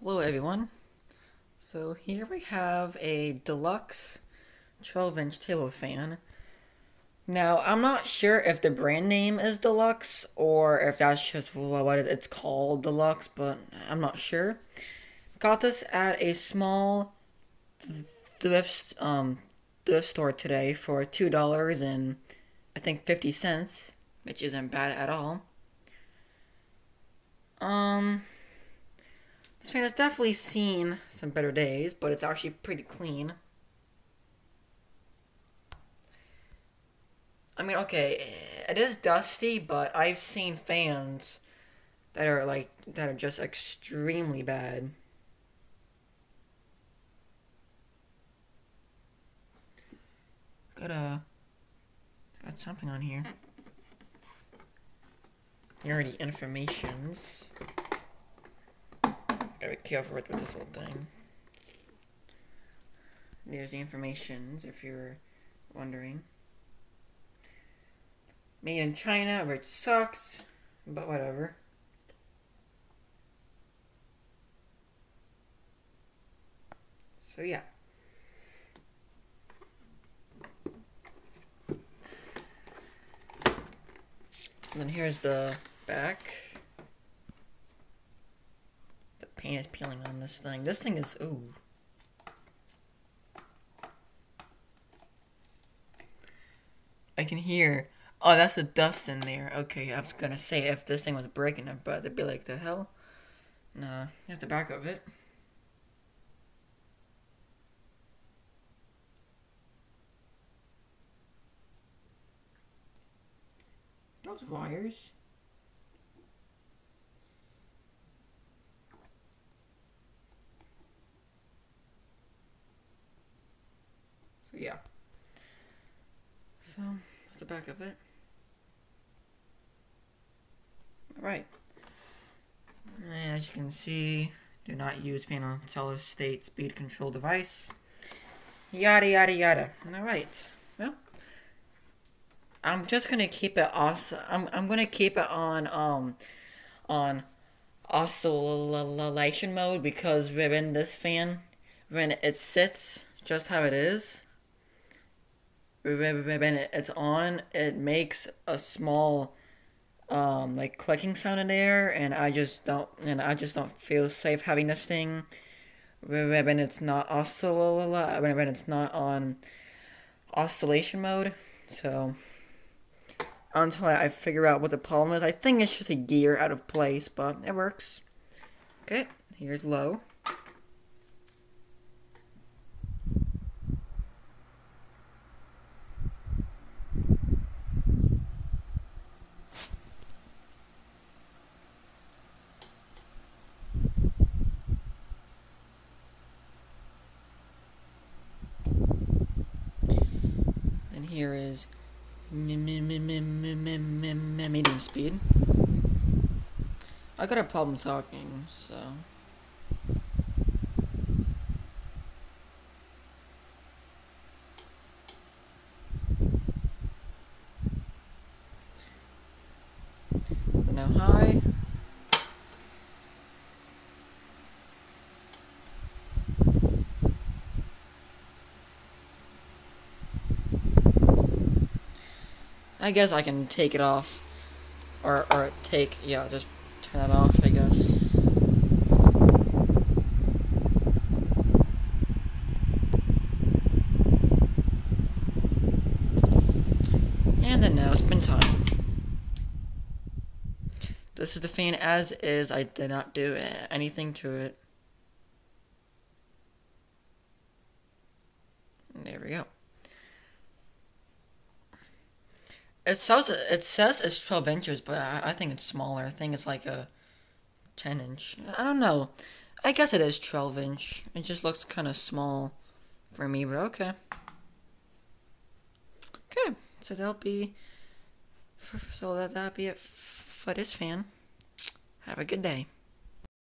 Hello everyone. So here we have a Deluxe 12-inch table fan. Now, I'm not sure if the brand name is Deluxe or if that's just what it's called, Deluxe, but I'm not sure. Got this at a small thrift thrift store today for $2 and I think 50 cents, which isn't bad at all. This fan has definitely seen some better days, but it's actually pretty clean. I mean, okay, it is dusty, but I've seen fans that are just extremely bad. Got something on here. Here are the informations. Gotta be careful with this whole thing. There's the information, if you're wondering. Made in China, which sucks, but whatever. So yeah. And then here's the back. The paint is peeling on this thing. This thing is, ooh. I can hear. Oh, that's the dust in there. Okay, I was gonna say if this thing was breaking it, but it'd be like, the hell? Nah, here's the back of it. Those wires. So yeah. So that's the back of it. Alright. And as you can see, do not use fan on solid state speed control device. Yada yada yada. Alright. Well, I'm just gonna keep it awesome. I'm gonna keep it on oscillation mode because when this fan, when it sits just how it is, when it's on, it makes a small like clicking sound in there, and I just don't feel safe having this thing when it's not when it's not on oscillation mode. So until I figure out what the problem is, I think it's just a gear out of place, but it works. Okay, here's low. Then here is medium speed. I got a problem talking, so. Then now high. I guess I can take it off, or just turn it off, I guess. And then now spin time. This is the fan as is. I did not do anything to it. And there we go. It says it's 12 inches, but I think it's smaller. I think it's like a 10-inch. I don't know. I guess it is 12-inch. It just looks kind of small for me, but okay. Okay, so that'll be that'll be it for this fan. Have a good day.